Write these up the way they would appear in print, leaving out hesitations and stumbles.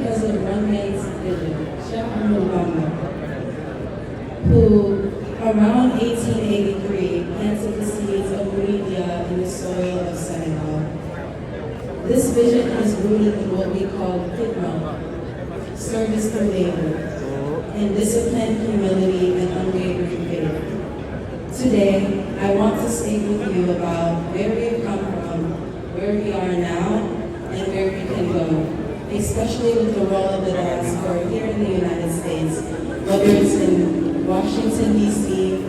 because of one man's vision, Sokhna Amsatou Mbacke, who around 1883 planted the seeds of media in the soil of Senegal. This vision is rooted in what we call khidma, service through labor, and discipline, humility, and unwavering faith. Today, I want to speak with you about where we have come from, where we are now, and where we can go, especially with the role of the diaspora here in the United States, whether it's in Washington, D.C.,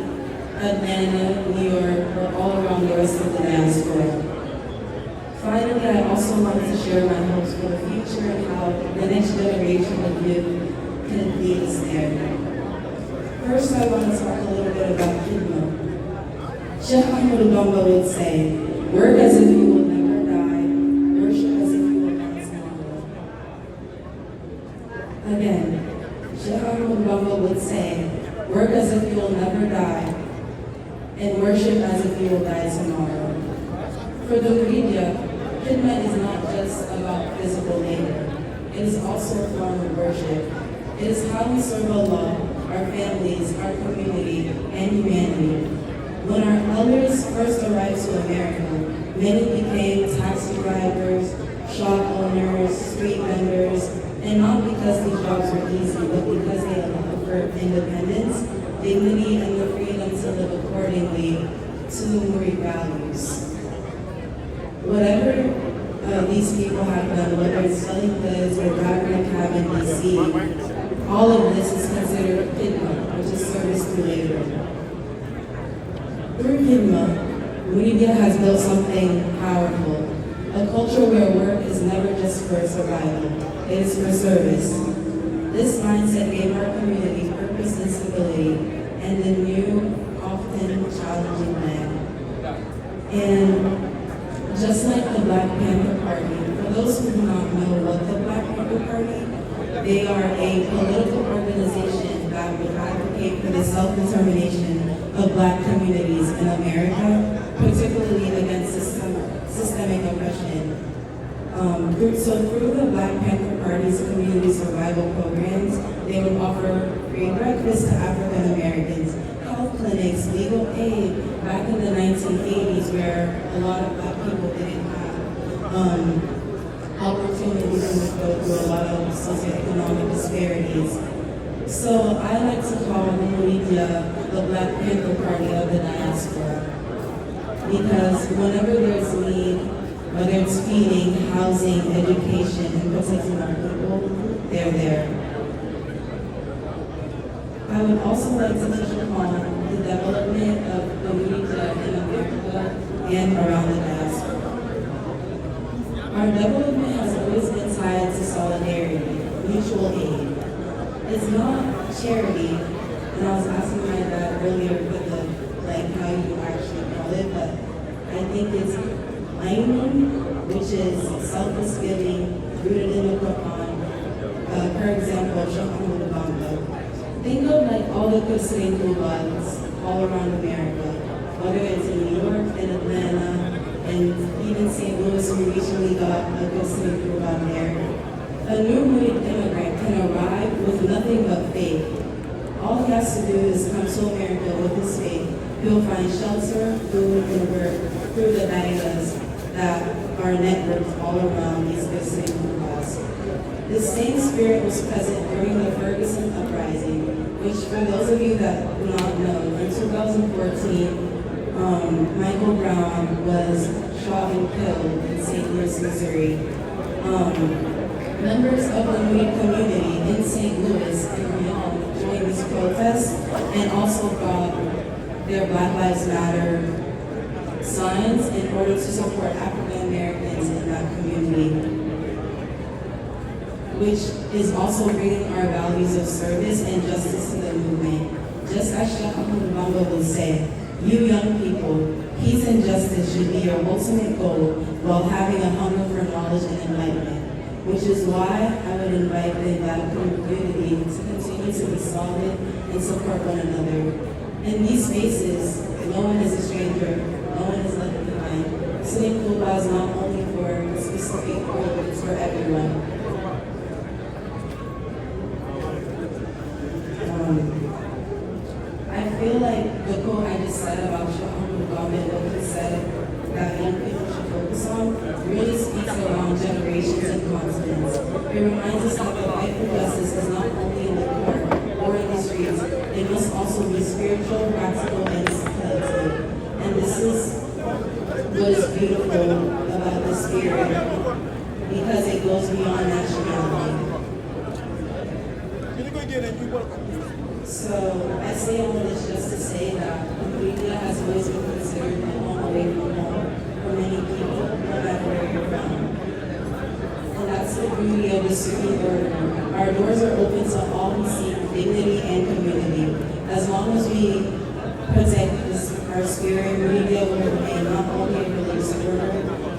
Atlanta, New York, or all around the rest of the diaspora. Finally, I also want to share my hopes for the future and how the next generation of youth can lead us there. First, I want to talk a little bit about khidma. Sokhna Amsatou Mbacke would say, work as if you will never die, worship as if you will not tomorrow. Again, Sokhna Amsatou Mbacke would say, work as if you will never die, and worship as if you will die tomorrow. For the media, khidma is not just about physical labor. It is also a form of worship. It is how we serve Allah, our families, our community, and humanity. When our elders first arrived to America, many became taxi drivers, shop owners, street vendors, and not because these jobs were easy, but because they offered independence, dignity, and the freedom to live accordingly to Muri values. Whatever these people have done, whether it's selling goods or driving a cab in DC, all of this is considered khidma, which is service through labor. Through khidma, media has built something powerful, a culture where work is never just for survival, it is for service. This mindset gave our community purpose and stability, and a new, often challenging land. And just like the Black Panther Party, for those who do not know what the Black Panther Party, they are a political organization that would advocate for the self-determination of Black communities in America, particularly against systemic oppression. So through the Black Panther Party's community survival programs, they would offer free breakfast to African Americans, health clinics, legal aid, back in the 1980s where a lot of Black people didn't have opportunities and would go through a lot of socioeconomic disparities. So I like to call the media the Black Panther Party of the diaspora, because whenever there's need, whether it's feeding, housing, education, and protecting our people, they're there. I would also like to touch upon the development of the media in America and around the diaspora. Our development has always been tied to solidarity, mutual aid. It's not charity, and I was asking my dad earlier with how you actually call it, but I think it's ayman, which is selfless giving, rooted in the Quran. For example, Sokhna Amsatou Mbacke. Think of all the Muslim TOUBAs all around America, whether it's in New York, in Atlanta, and even St. Louis, we recently got a Muslim TOUBA there. A new immigrant can arrive with nothing but faith. All he has to do is come to America with his faith. He'll find shelter, food, and work through the dairas that are networked all around these Muslim TOUBAs. The same spirit was present during the Ferguson uprising, which for those of you that do not know, in 2014, Michael Brown was shot and killed in St. Louis, Missouri. Members of the Nuit community in St. Louis and beyond joined these protests and also brought their Black Lives Matter signs in order to support African Americans in that community, which is also bringing our values of service and justice to the movement. Just as Sokhna Mbacke would say, you young people, peace and justice should be your ultimate goal while having a hunger for knowledge and enlightenment, which is why I would invite the Black community to continue to be solid and support one another. In these spaces, no one is a stranger, no one is left behind. Sitting TOUBA is not only for a specific group, it's for everyone. generations and continents. It reminds us that the fight for justice is not only in the court or in the streets, it must also be spiritual, practical, and collective. And this is what is beautiful about the spirit, because it goes beyond nationality. So I say all this just to say that media has always been considered a home away from home for many people, no matter where you're from. And that's the beauty of the Supreme Order. Our doors are open to all who seek dignity and community. As long as we protect our spirit, media will remain not only a religious order,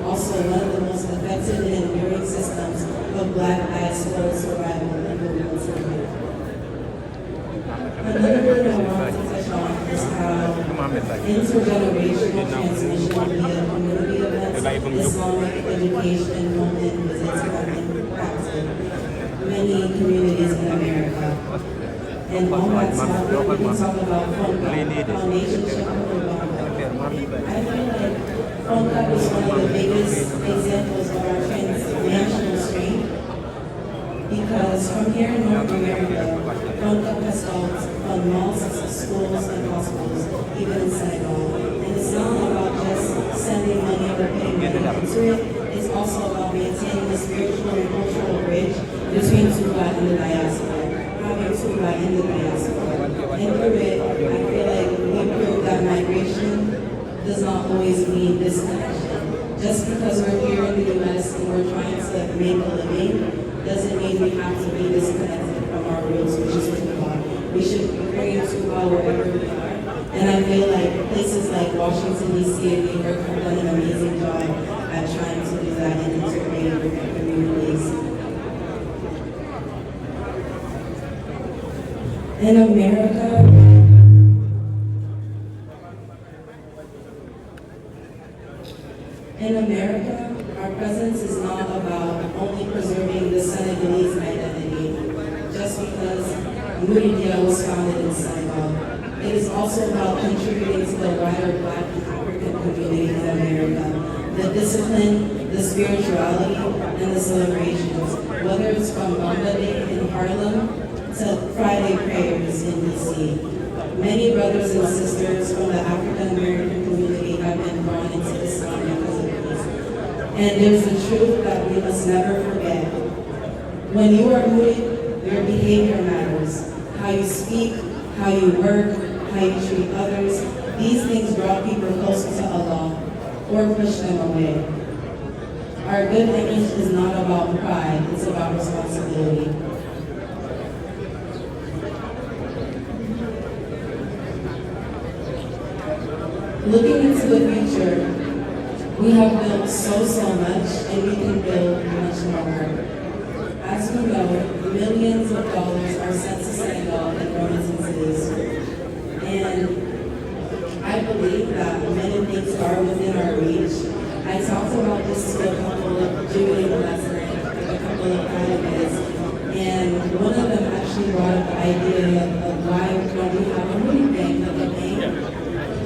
also one of the most effective and enduring systems of Black diaspora survival in the world today. Another thing I want to touch on is how intergenerational transmission via community events, Islamic education, home visits have impacted many communities in America. And on that topic, we can talk about foundation ship. I feel like FONCA is one of the biggest examples of our transnational strength, because from here in North America, FONCA has helped fund mosques, schools, and hospitals, even in Senegal. And it's not about just sending money or putting money into it, it's also about maintaining the spiritual and cultural bridge between TOUBA and the diaspora, having TOUBA in the diaspora. And through it, I feel like we prove that migration does not always mean disconnection. Just because we're here in the U.S. and we're trying to make a living, doesn't mean we have to be disconnected from our roots, which is TOUBA. We should be bringing TOUBA wherever we are. And I feel like places like Washington, D.C. and New York have done an amazing job at trying to do that and integrating with their communities. In America, our presence is not about only preserving the Senegalese identity, just because Muridia was founded in Senegal. It is also about contributing to the wider Black and African community in America, the discipline, the spirituality, and the celebrations, whether it's from Bamba Day in Harlem to Friday prayers in D.C. Many brothers and sisters from the African American community have been brought into Islam because of peace. And there's a truth that we must never forget. When you are murid, your behavior matters. How you speak, how you work, how you treat others, these things draw people closer to Allah or push them away. Our good image is not about pride, it's about responsibility. Looking into the future, we have built so much, and we can build much more. As we know, millions of dollars are sent to Senegal in remittances. And I believe that many things are within our reach. I talked about this to a couple of Julie last night, like a couple of candidates, and one of them actually brought up the idea of why don't we have a money bank, like a bank,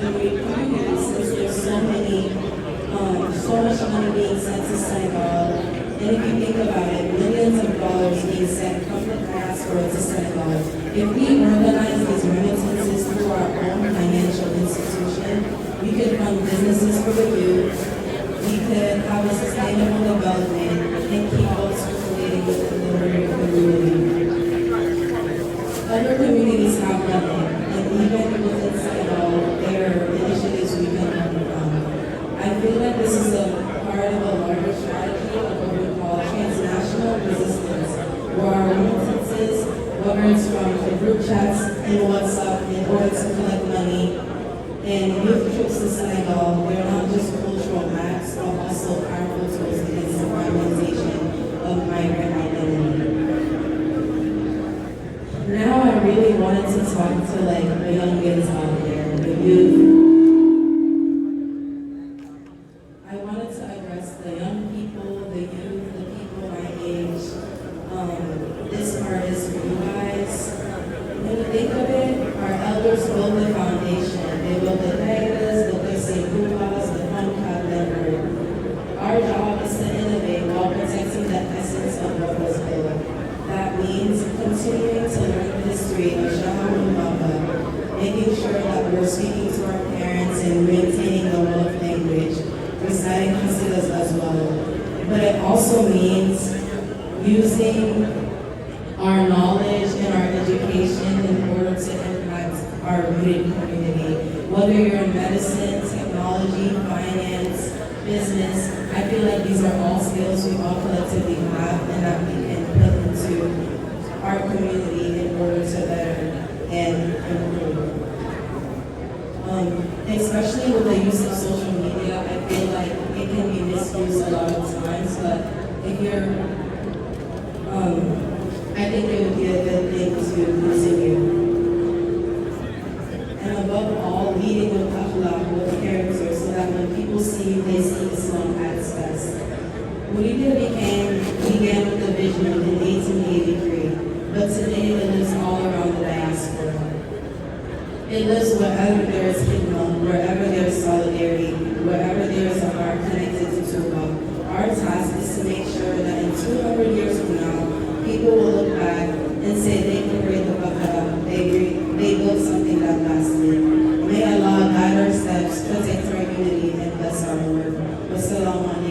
the community, since there's so much money being sent to Senegal. And if you think about it, millions of dollars being sent from the diaspora to Senegal. If we organize these remittances through our own financial institution, we could fund businesses for the youth, we could have a sustainable development, and keep folks circulating within the community. Other communities have done it, and even within Senegal, there are initiatives we can learn from. I feel like this is a part of a larger strategy of what we call transnational resistance, where our remittances, whether it's from the group chats in WhatsApp in order to collect money, and youth trips to Senegal, they're not just cultural acts, but also powerful tools against the criminalization of migrant identity. Now I really wanted to talk to the young kids out there, the youth. I wanted to address the young people, the youth, the people my age. This part is for you guys. When you think of it, our elders built the foundation. They built the daigas, the Sekoubas, the FONCA network. Our job is to innovate while protecting the create a Sokhna Mbacke, making sure that we're speaking to our parents and maintaining the role of language, reciting qasidas as well. But it also means using our knowledge and our education in order to impact our rooted community. Whether you're in medicine, technology, finance, business, I feel like these are all skills we all collectively have and that we can put into our community in order to better and improve. Especially with the use of social media, I feel like it can be misused a lot of times, but if you're I think it would be a good thing to continue. And above all, leading with akhlaq, with character, so that when people see you, they see Islam at its best. Murida began with the vision in 1883, but today it lives all around the diaspora. It lives wherever there is hikmah, wherever there is solidarity, wherever there is a heart connected to TOUBA. Our task is to make sure that in 200 years from now, people will look back and say they can read the Magal, they built something that lasted. May Allah guide our steps, protect our unity, and bless our work. Wassalamu alaikum.